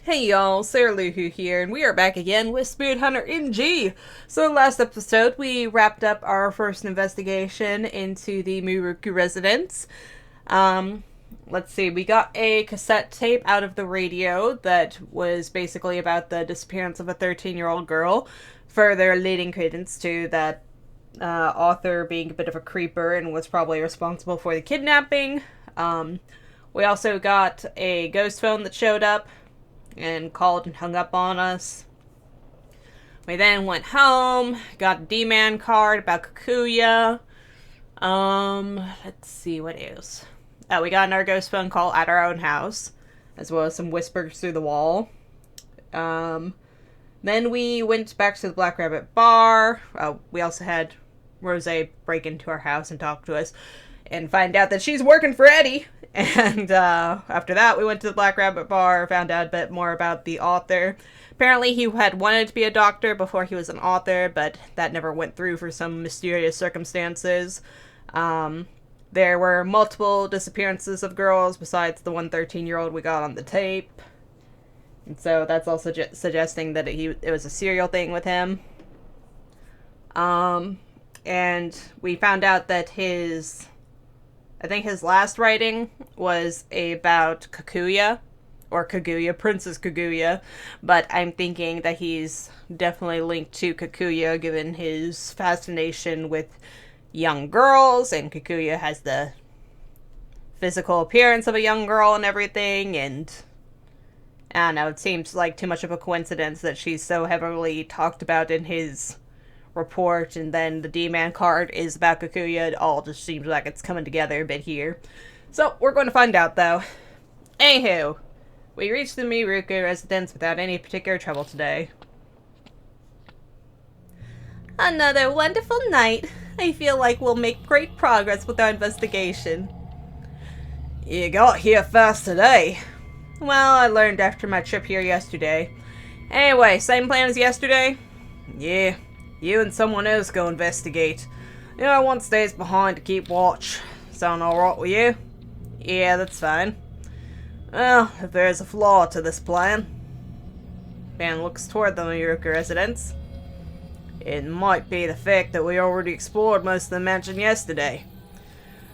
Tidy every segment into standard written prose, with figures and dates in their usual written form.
Hey y'all, Sarah Luhu here, and we are back again with Spirit Hunter MG. So last episode, we wrapped up our first investigation into the Muruku residence. Let's see, we got a cassette tape out of the radio that was basically about the disappearance of a 13-year-old girl, further leading credence to that author being a bit of a creeper and was probably responsible for the kidnapping. We also got a ghost phone that showed up and called and hung up on us. We then went home, got a D-Man card about Kikuya. Let's see, what else? Oh, we got another ghost phone call at our own house, as well as some whispers through the wall. Then we went back to the Black Rabbit bar. We also had Rose break into our house and talk to us, and find out that she's working for Eddie. And after that, we went to the Black Rabbit bar, found out a bit more about the author. Apparently, he had wanted to be a doctor before he was an author, but that never went through for some mysterious circumstances. There were multiple disappearances of girls besides the 13-year-old we got on the tape. And so that's also suggesting that it was a serial thing with him. And we found out that I think his last writing was about Kikuya, or Kaguya, Princess Kaguya, but I'm thinking that he's definitely linked to Kikuya given his fascination with young girls, and Kikuya has the physical appearance of a young girl and everything, and I don't know, it seems like too much of a coincidence that she's so heavily talked about in his report, and then the D-Man card is about Kikuya. It all just seems like it's coming together a bit here. So, we're going to find out, though. Anywho, we reached the Miruku residence without any particular trouble today. Another wonderful night. I feel like we'll make great progress with our investigation. You got here fast today. Well, I learned after my trip here yesterday. Anyway, same plan as yesterday? Yeah. You and someone else go investigate. The other one stays behind to keep watch. Sound alright with you? Yeah, that's fine. Well, if there's a flaw to this plan. Ben looks toward the Miruku residence. It might be the fact that we already explored most of the mansion yesterday.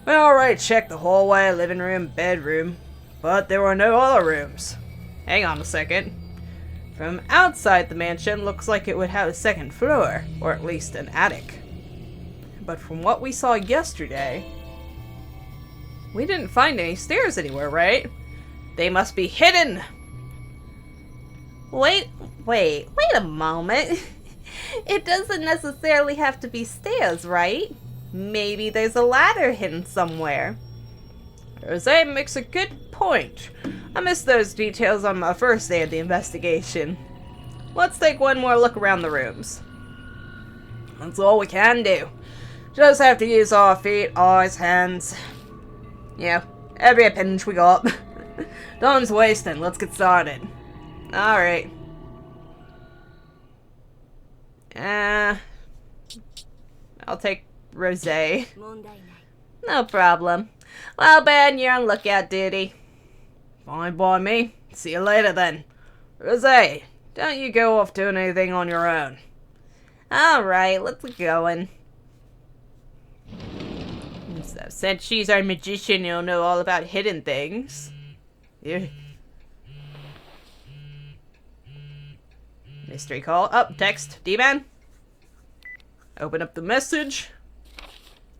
We already checked the hallway, living room, bedroom, but there were no other rooms. Hang on a second. From outside the mansion, looks like it would have a second floor, or at least an attic. But from what we saw yesterday, we didn't find any stairs anywhere, right? They must be hidden! Wait a moment. It doesn't necessarily have to be stairs, right? Maybe there's a ladder hidden somewhere. Jose makes a good point. I missed those details on my first day of the investigation. Let's take one more look around the rooms. That's all we can do. Just have to use our feet, eyes, hands. Yeah, every appendage we got. Time's wasting. Let's get started. Alright. I'll take Rosé. No problem. Well, Ben, you're on lookout duty. Fine by me. See you later then. Rosé, don't you go off doing anything on your own. Alright, let's get going. So, since she's our magician, you'll know all about hidden things. Yeah. Mystery call. Oh, text. D-Man. Open up the message.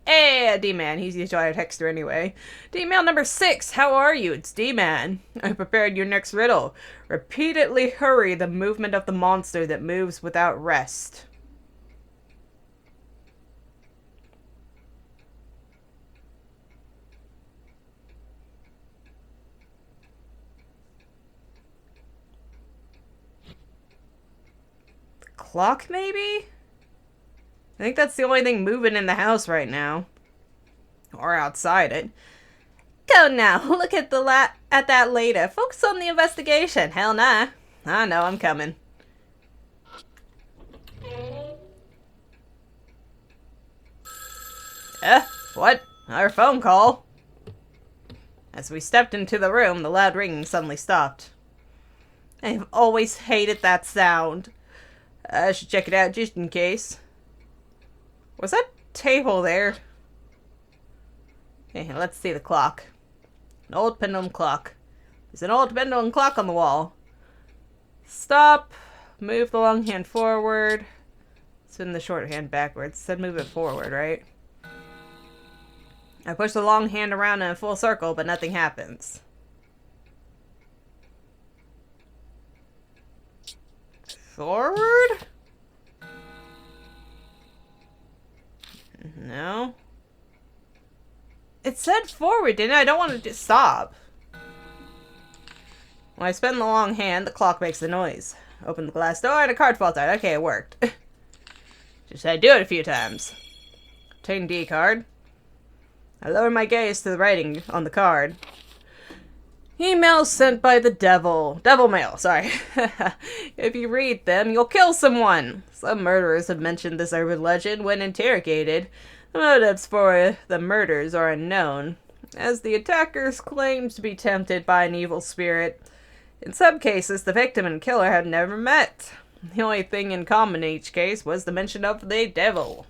Hey, D-Man. He's usually a texter anyway. D-Mail number 6. How are you? It's D-Man. I prepared your next riddle. Repeatedly hurry the movement of the monster that moves without rest. The clock, maybe? I think that's the only thing moving in the house right now. Or outside it. Go now. Look at at that later. Focus on the investigation. Hell nah. I know, I'm coming. What? Our phone call? As we stepped into the room, the loud ringing suddenly stopped. I've always hated that sound. I should check it out just in case. Was that table there? Okay, let's see the clock. An old pendulum clock. There's an old pendulum clock on the wall. Stop. Move the long hand forward. Spin the short hand backwards. Said move it forward, right? I push the long hand around in a full circle, but nothing happens. Forward? No. It said forward, didn't it? I don't want to just stop. When I spin the long hand, the clock makes the noise. Open the glass door and a card falls out. Okay, it worked. Just had to do it a few times. Obtain D card. I lower my gaze to the writing on the card. Emails sent by the devil. Devil mail, sorry. If you read them, you'll kill someone. Some murderers have mentioned this urban legend when interrogated. The motives for the murders are unknown, as the attackers claimed to be tempted by an evil spirit. In some cases, the victim and killer had never met. The only thing in common in each case was the mention of the devil.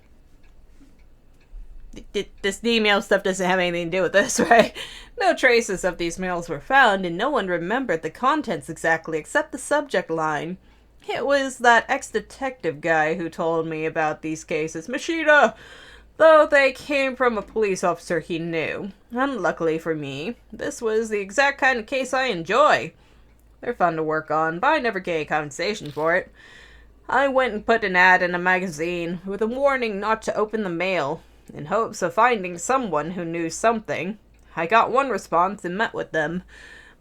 This email stuff doesn't have anything to do with this, right? No traces of these mails were found, and no one remembered the contents exactly except the subject line. It was that ex-detective guy who told me about these cases, Machida, though they came from a police officer he knew. Unluckily for me, this was the exact kind of case I enjoy. They're fun to work on, but I never get a compensation for it. I went and put an ad in a magazine with a warning not to open the mail, in hopes of finding someone who knew something. I got one response and met with them.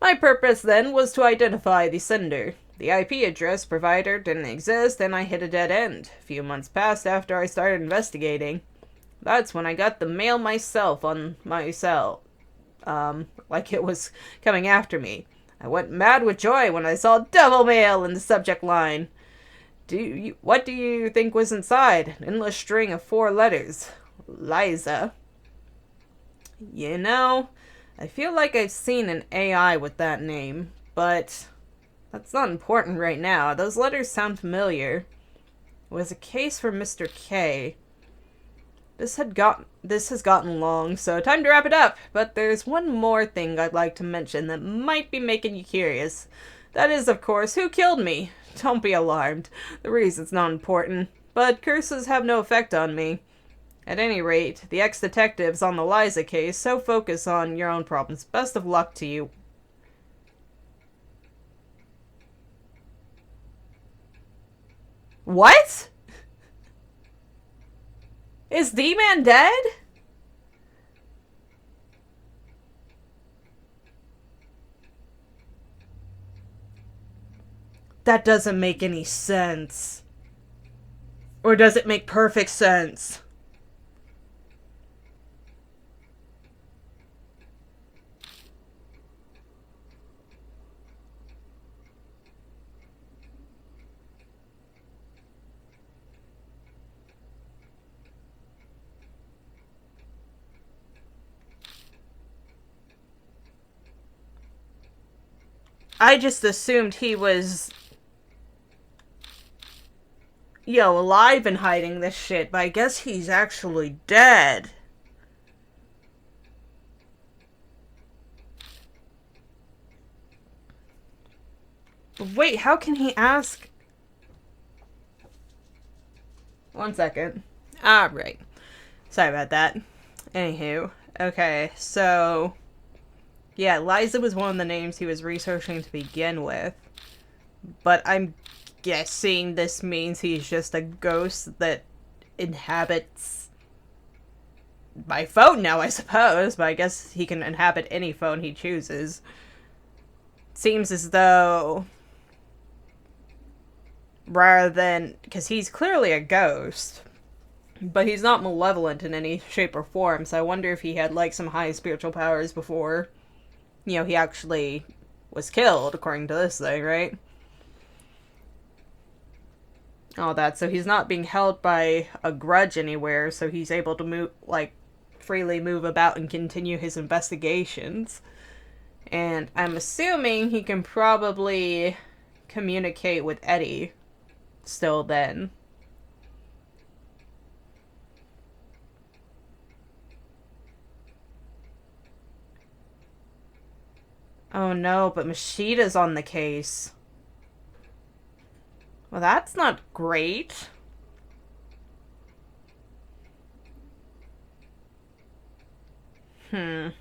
My purpose then was to identify the sender. The IP address provider didn't exist, and I hit a dead end. A few months passed after I started investigating. That's when I got the mail myself on my cell. Like it was coming after me. I went mad with joy when I saw devil mail in the subject line. What do you think was inside? An endless string of 4 letters. Liza. You know, I feel like I've seen an AI with that name, but that's not important right now. Those letters sound familiar. It was a case for Mr. K. This has gotten long, so time to wrap it up. But there's one more thing I'd like to mention that might be making you curious. That is, of course, who killed me. Don't be alarmed. The reason's not important, but curses have no effect on me. At any rate, the ex-detectives on the Liza case, so focus on your own problems. Best of luck to you. What? Is D-Man dead? That doesn't make any sense. Or does it make perfect sense? I just assumed he was, alive and hiding this shit, but I guess he's actually dead. But wait, how can he ask? 1 second. Alright. Sorry about that. Anywho. Okay, so yeah, Liza was one of the names he was researching to begin with. But I'm guessing this means he's just a ghost that inhabits my phone now, I suppose. But I guess he can inhabit any phone he chooses. Seems as though, rather than, because he's clearly a ghost, but he's not malevolent in any shape or form. So I wonder if he had like some high spiritual powers before he actually was killed, according to this thing, right? All that. So he's not being held by a grudge anywhere, so he's able to freely move about and continue his investigations. And I'm assuming he can probably communicate with Eddie still then. Oh no, but Mashida's on the case. Well, that's not great. I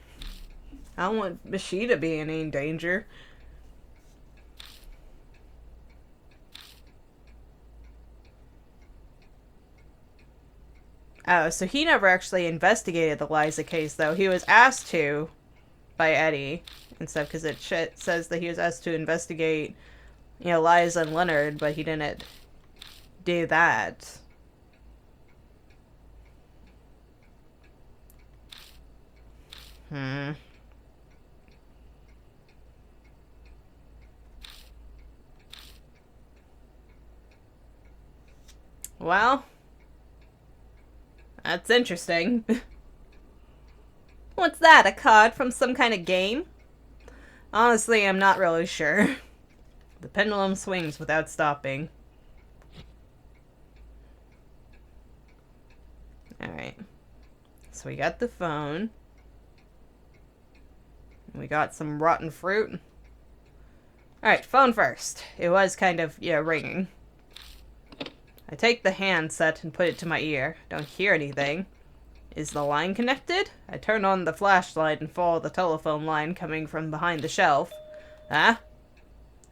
don't want Mashida being in any danger. Oh, so he never actually investigated the Liza case, though. He was asked to by Eddie and stuff, because it says that he was asked to investigate, you know, Liza and Leonard, but he didn't do that. Well, that's interesting. What's that, a card from some kind of game? Honestly, I'm not really sure. The pendulum swings without stopping. Alright. So we got the phone. We got some rotten fruit. Alright, phone first. It was kind of, yeah, ringing. I take the handset and put it to my ear. Don't hear anything. Is the line connected? I turn on the flashlight and follow the telephone line coming from behind the shelf. Huh?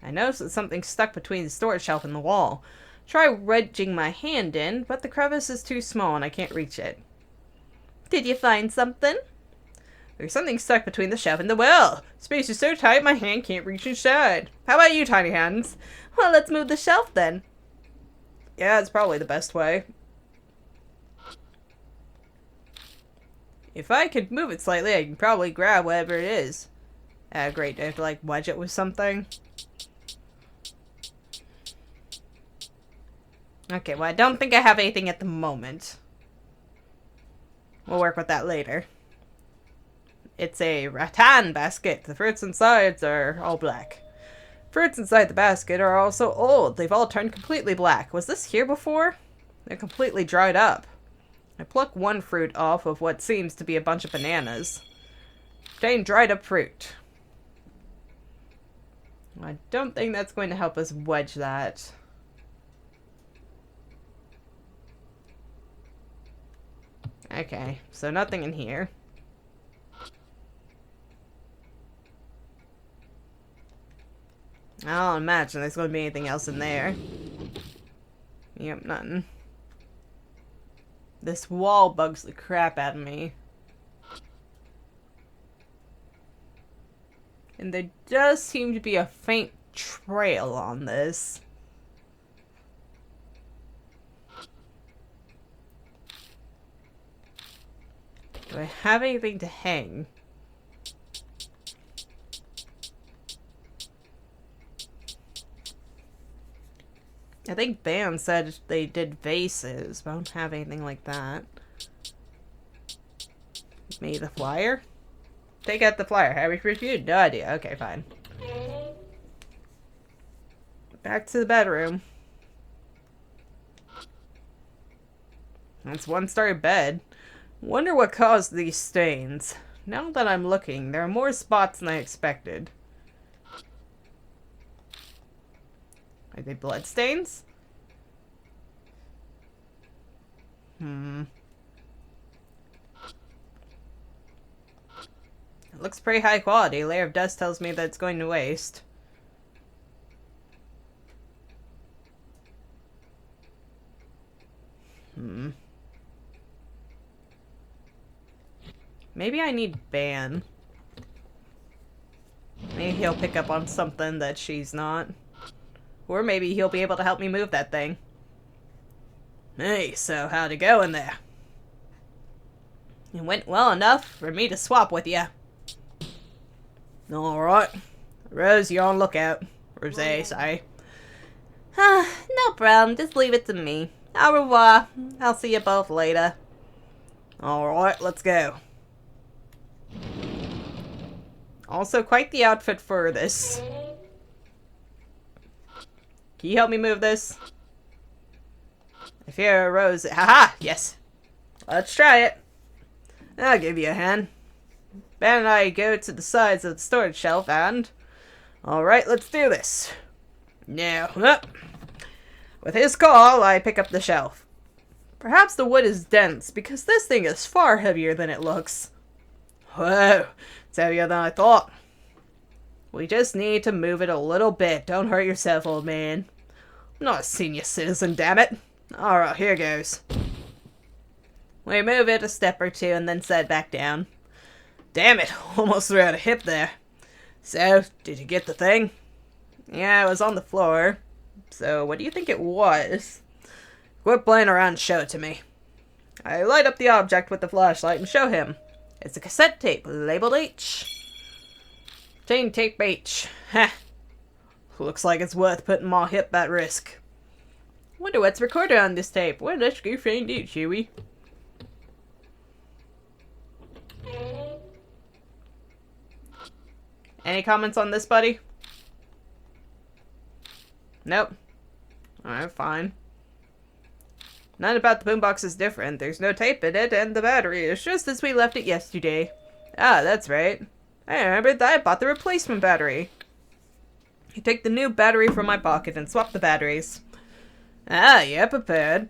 I notice that something's stuck between the storage shelf and the wall. Try wedging my hand in, but the crevice is too small and I can't reach it. Did you find something? There's something stuck between the shelf and the wall. Space is so tight my hand can't reach inside. How about you, tiny hands? Well, let's move the shelf then. Yeah, it's probably the best way. If I could move it slightly, I can probably grab whatever it is. Ah, great. Do I have to, like, wedge it with something? Okay, well, I don't think I have anything at the moment. We'll work with that later. It's a rattan basket. The fruits inside are all black. Fruits inside the basket are also old. They've all turned completely black. Was this here before? They're completely dried up. I pluck one fruit off of what seems to be a bunch of bananas. Obtain dried up fruit. I don't think that's going to help us wedge that. Okay, so nothing in here. I don't imagine there's going to be anything else in there. Yep, nothing. This wall bugs the crap out of me. And there does seem to be a faint trail on this. Do I have anything to hang? I think Ban said they did vases, but I don't have anything like that. Maybe the flyer? Take out the flyer. Have we reviewed? No idea. Okay, fine. Back to the bedroom. That's one-story bed. Wonder what caused these stains. Now that I'm looking, there are more spots than I expected. Are they blood stains? It looks pretty high quality. A layer of dust tells me that it's going to waste. Maybe I need Ban. Maybe he'll pick up on something that she's not. Or maybe he'll be able to help me move that thing. Hey, so how'd it go in there? It went well enough for me to swap with you. Alright. Rose, you're on lookout. Rosé, sorry. No problem. Just leave it to me. Au revoir. I'll see you both later. Alright, let's go. Also, quite the outfit for this. Can you help me move this? I fear a rose. Haha! Yes. Let's try it. I'll give you a hand. Ben and I go to the sides of the storage shelf and... Alright, let's do this. Now, with his call, I pick up the shelf. Perhaps the wood is dense, because this thing is far heavier than it looks. Whoa, it's heavier than I thought. We just need to move it a little bit. Don't hurt yourself, old man. I'm not a senior citizen, damn it. Alright, here goes. We move it a step or two and then set back down. Damn it, almost threw out a hip there. So, did you get the thing? Yeah, it was on the floor. So, what do you think it was? Quit playing around and show it to me. I light up the object with the flashlight and show him. It's a cassette tape labeled H. Chain tape H. Heh. Looks like it's worth putting my hip at risk. Wonder what's recorded on this tape. Well, let's go find out, shall we? Any comments on this, buddy? Nope. Alright, fine. None about the boombox is different. There's no tape in it, and the battery is just as we left it yesterday. Ah, that's right. I remembered that I bought the replacement battery. I take the new battery from my pocket and swap the batteries. Ah, yeah, prepared.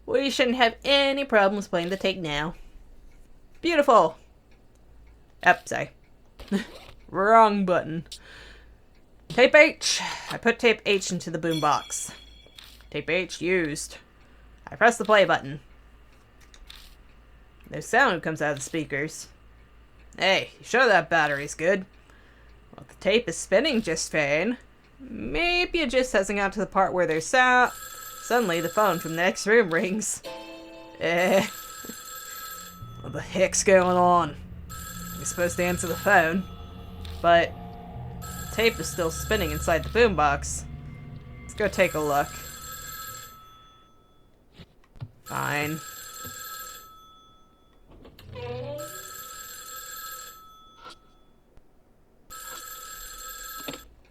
We shouldn't have any problems playing the tape now. Beautiful. Yep, sorry. Wrong button. Tape H. I put tape H into the boombox. Tape H used. I press the play button. No sound comes out of the speakers. Hey, you sure that battery's good? Well, the tape is spinning just fine. Maybe it just hasn't got to the part where there's sound. Suddenly, the phone from the next room rings. What the heck's going on? You're supposed to answer the phone, but the tape is still spinning inside the boombox. Let's go take a look. Fine.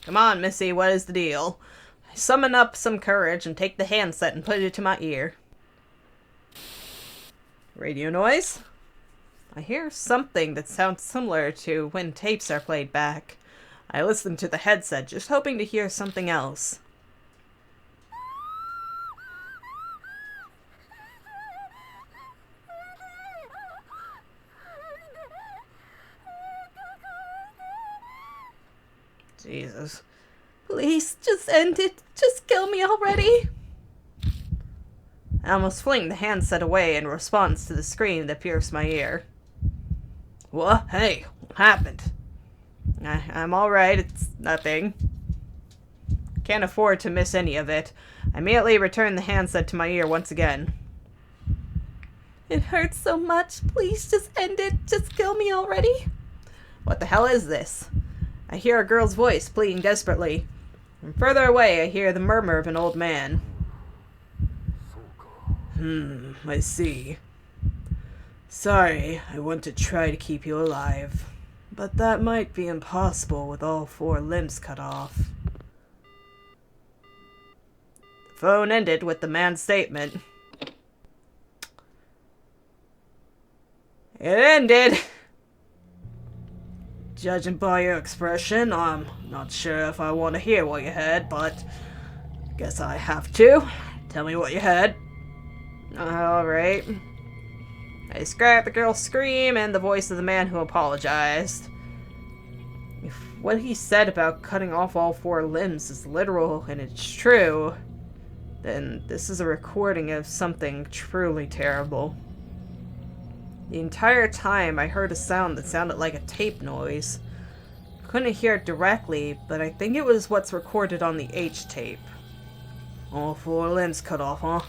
Come on, Missy, what is the deal? I summon up some courage and take the handset and put it to my ear. Radio noise? I hear something that sounds similar to when tapes are played back. I listen to the headset, just hoping to hear something else. Jesus. Please, just end it. Just kill me already. I almost fling the handset away in response to the scream that pierced my ear. What? Hey, what happened? I'm alright, it's nothing. Can't afford to miss any of it. I immediately return the handset to my ear once again. It hurts so much. Please just end it. Just kill me already. What the hell is this? I hear a girl's voice pleading desperately. From further away, I hear the murmur of an old man. I see. Sorry, I want to try to keep you alive, but that might be impossible with all 4 limbs cut off. The phone ended with the man's statement. It ended! Judging by your expression, I'm not sure if I want to hear what you heard, but I guess I have to. Tell me what you heard. Alright. I described the girl's scream and the voice of the man who apologized. If what he said about cutting off all 4 limbs is literal and it's true, then this is a recording of something truly terrible. The entire time I heard a sound that sounded like a tape noise. Couldn't hear it directly, but I think it was what's recorded on the H tape. All 4 limbs cut off, huh?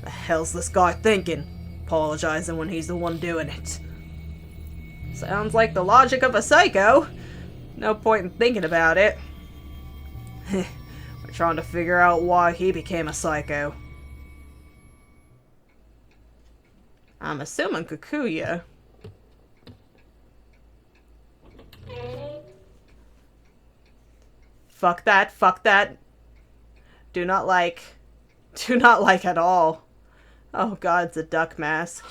The hell's this guy thinking? Apologizing when he's the one doing it. Sounds like the logic of a psycho. No point in thinking about it. We're trying to figure out why he became a psycho. I'm assuming Kikuya. Fuck that. Fuck that. Do not like. Do not like at all. Oh god, it's a duck mask.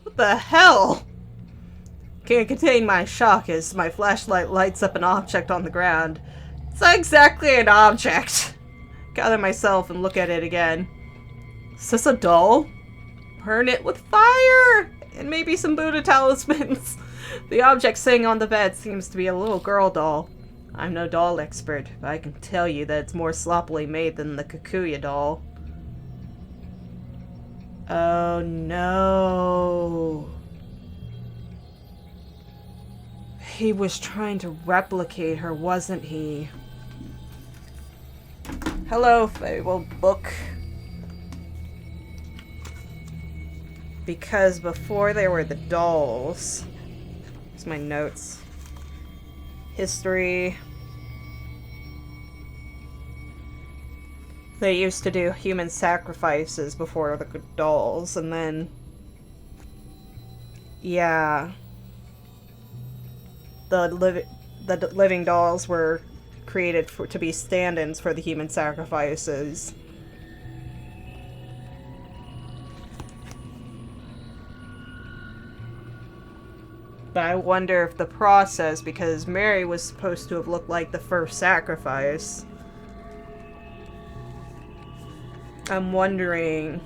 What the hell? Can't contain my shock as my flashlight lights up an object on the ground. It's not exactly an object. Gather myself and look at it again. Is this a doll? Burn it with fire! And maybe some Buddha talismans. The object sitting on the bed seems to be a little girl doll. I'm no doll expert, but I can tell you that it's more sloppily made than the Kikuya doll. Oh no. He was trying to replicate her, wasn't he? Hello, Fable book. Because before there were the dolls. Here's my notes. History. They used to do human sacrifices before the dolls, and then... yeah. The living dolls were created to be stand-ins for the human sacrifices. But I wonder if the process, because Mary was supposed to have looked like the first sacrifice. I'm wondering...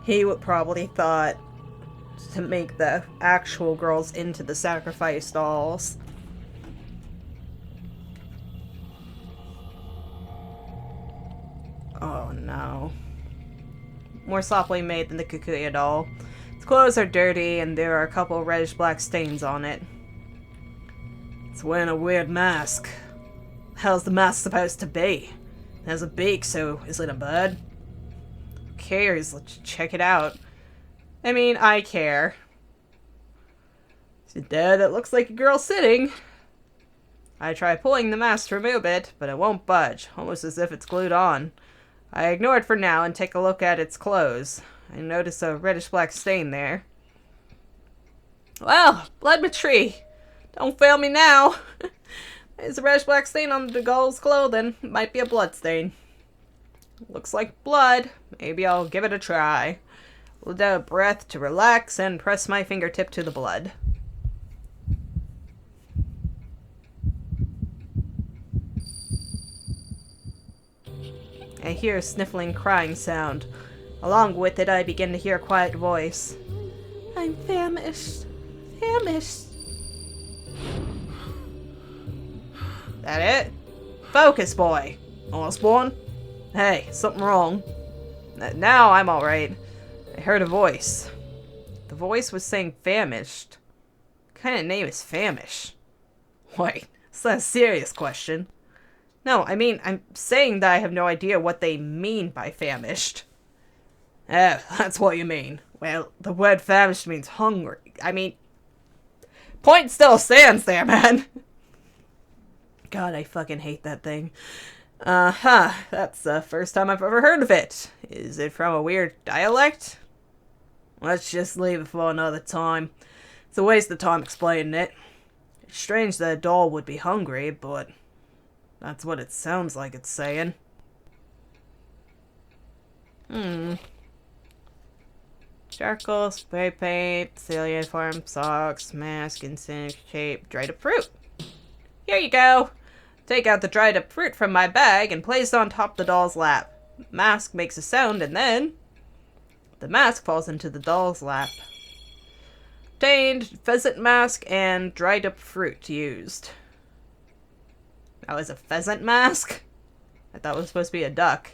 he would probably thought to make the actual girls into the sacrifice dolls. Oh no. More sloppily made than the Kikuya doll. Its clothes are dirty and there are a couple reddish-black stains on it. It's wearing a weird mask. How's the mask supposed to be? It has a beak, so is it a bird? Who cares? Let's check it out. I mean, I care. See there, that looks like a girl sitting. I try pulling the mask to remove it, but it won't budge, almost as if it's glued on. I ignore it for now and take a look at its clothes. I notice a reddish-black stain there. Well, blood tree. Don't fail me now. There's a reddish-black stain on the doll's clothing. It might be a blood stain. Looks like blood. Maybe I'll give it a try. Let out a breath to relax and press my fingertip to the blood. I hear a sniffling crying sound. Along with it, I begin to hear a quiet voice. I'm famished. Famished. That it? Focus, boy. Osbourne? Hey, something wrong. Now I'm alright. I heard a voice. The voice was saying famished. What kind of name is Famish? Wait, it's not a serious question. No, I mean, I'm saying that I have no idea what they mean by famished. Oh, that's what you mean. Well, the word famished means hungry. I mean, point still stands there, man. God, I fucking hate that thing. That's the first time I've ever heard of it. Is it from a weird dialect? Let's just leave it for another time. It's a waste of time explaining it. It's strange that a doll would be hungry, but that's what it sounds like it's saying. Charcoal, spray paint, Celia form, socks, mask, insect shape, dried up fruit. Here you go. Take out the dried up fruit from my bag and place it on top of the doll's lap. Mask makes a sound and then the mask falls into the doll's lap. Obtained pheasant mask and dried up fruit used. That was a pheasant mask? I thought it was supposed to be a duck.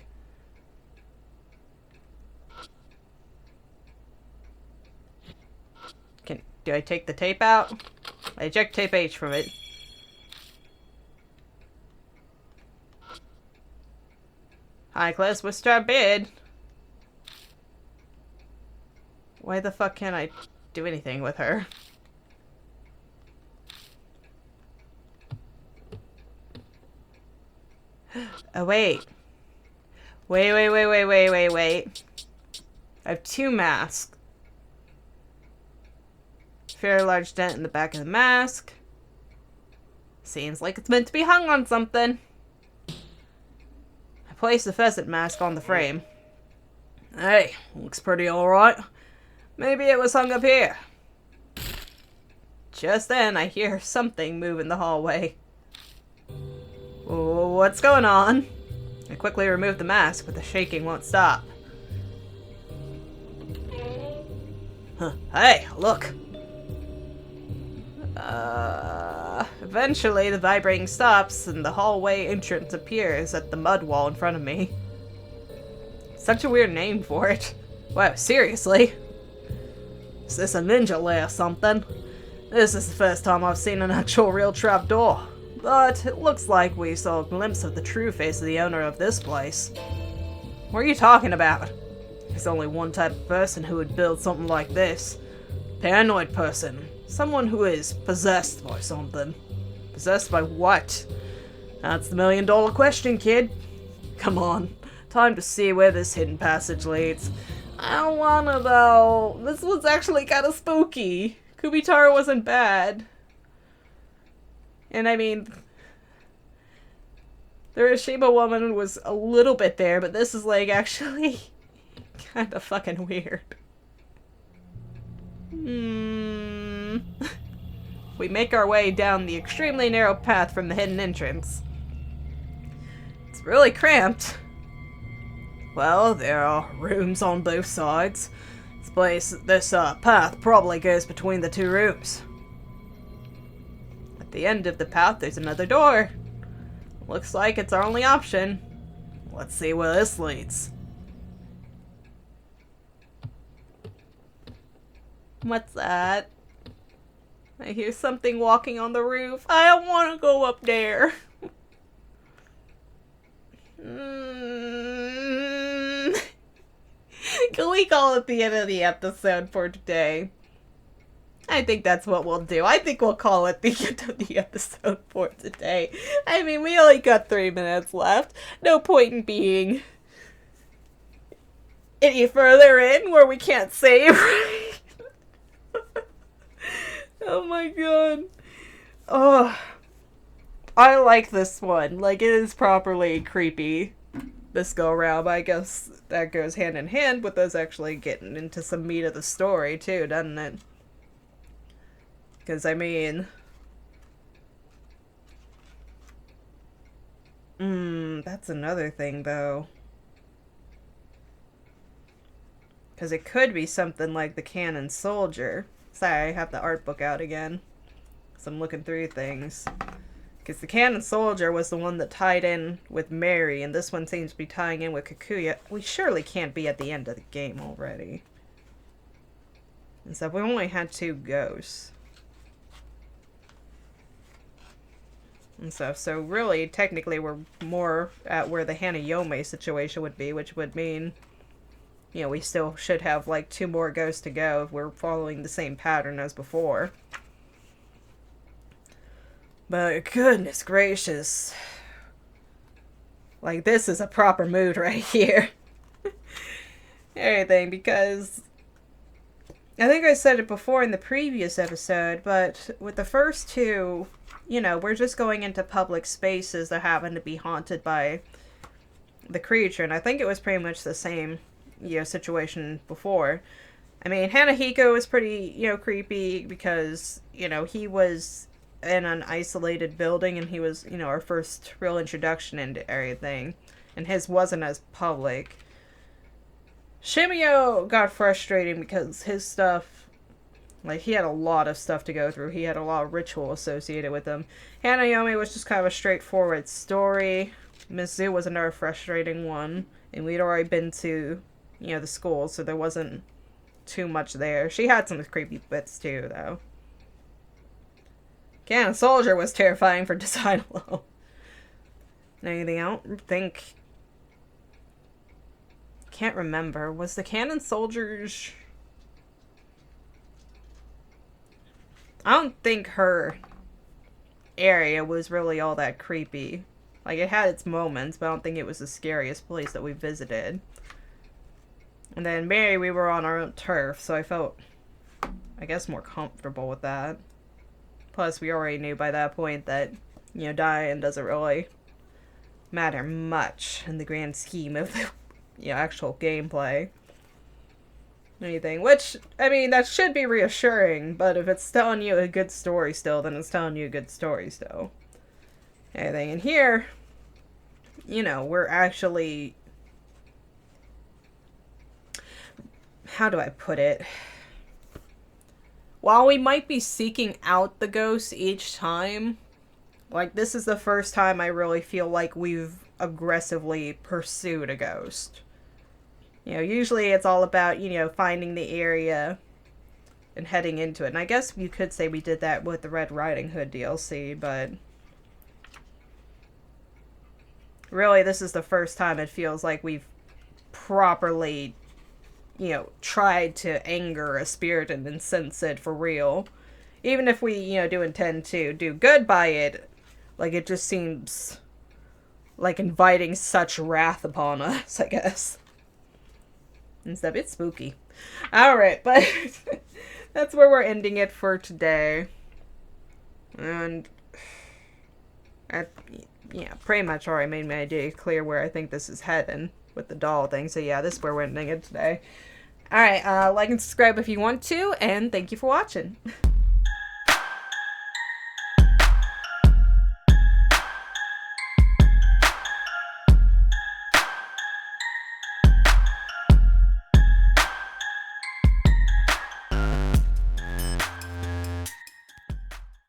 Do I take the tape out? I eject tape H from it. High class Worcester bid. Why the fuck can't I do anything with her? Oh, wait. Wait. I have two masks. Fairly large dent in the back of the mask. Seems like it's meant to be hung on something. I placed the pheasant mask on the frame. Hey, looks pretty alright. Maybe it was hung up here. Just then, I hear something move in the hallway. What's going on? I quickly remove the mask, but the shaking won't stop. Huh. Hey, look! Eventually the vibrating stops and the hallway entrance appears at the mud wall in front of me. Such a weird name for it. Wow, seriously? Is this a ninja lair or something? This is the first time I've seen an actual real trapdoor. But it looks like we saw a glimpse of the true face of the owner of this place. What are you talking about? There's only one type of person who would build something like this. Paranoid person. Someone who is possessed by something. Possessed by what? That's the $1,000,000 question, kid. Come on. Time to see where this hidden passage leads. I don't wanna though. This one's actually kinda spooky. Kubitaro wasn't bad. And I mean, the Urashima woman was a little bit there, but this is like actually kinda fucking weird. We make our way down the extremely narrow path from the hidden entrance. It's really cramped. Well, there are rooms on both sides. This path probably goes between the two rooms. At the end of the path, there's another door. Looks like it's our only option. Let's see where this leads. What's that? I hear something walking on the roof. I don't want to go up there. Can we call it the end of the episode for today? I think that's what we'll do. I think we'll call it the end of the episode for today. I mean, we only got 3 minutes left. No point in being any further in where we can't save. Oh my god. Oh, I like this one. Like, it is properly creepy this go around. I guess that goes hand in hand with us actually getting into some meat of the story too, doesn't it? Because, I mean, that's another thing though. Because it could be something like the Cannon Soldier. Sorry, I have the art book out again. So I'm looking through things. Because the Cannon Soldier was the one that tied in with Mary, and this one seems to be tying in with Kikuya. We surely can't be at the end of the game already. And so we only had 2 ghosts. And stuff. So really, technically, we're more at where the Hanayome situation would be, which would mean, you know, we still should have like 2 more ghosts to go if we're following the same pattern as before. But goodness gracious. Like, this is a proper mood right here. Everything, because I think I said it before in the previous episode, but with the first 2, you know, we're just going into public spaces that happen to be haunted by the creature, and I think it was pretty much the same, you know, situation before. I mean, Hanahiko was pretty, you know, creepy because, you know, he was in an isolated building and he was, you know, our first real introduction into everything, and his wasn't as public. Shimio got frustrating because his stuff, like, he had a lot of stuff to go through. He had a lot of ritual associated with him. Hanayome was just kind of a straightforward story. Mizu was another frustrating one, and we'd already been to, you know, the school, so there wasn't too much there. She had some creepy bits too, though. Cannon Soldier was terrifying for design alone. Anything else? Can't remember. Was the Cannon Soldier's... I don't think her area was really all that creepy. Like, it had its moments, but I don't think it was the scariest place that we visited. And then Mary, we were on our own turf, so I felt I guess, more comfortable with that. Plus, we already knew by that point that, you know, dying doesn't really matter much in the grand scheme of the, you know, actual gameplay. Anything. Which, I mean, that should be reassuring, but if it's telling you a good story still, then it's telling you a good story still. Anything. And here, you know, we're actually... How do I put it? While we might be seeking out the ghosts each time, like, this is the first time I really feel like we've aggressively pursued a ghost. You know, usually it's all about, you know, finding the area and heading into it. And I guess you could say we did that with the Red Riding Hood DLC, but... really, this is the first time it feels like we've properly, you know, tried to anger a spirit and incense it for real. Even if we, you know, do intend to do good by it, like, it just seems like inviting such wrath upon us, I guess. It's a bit spooky. Alright, but that's where we're ending it for today. And yeah, pretty much already made my idea clear where I think this is heading with the doll thing. So yeah, this is where we're ending it today. Alright, like and subscribe if you want to, and thank you for watching.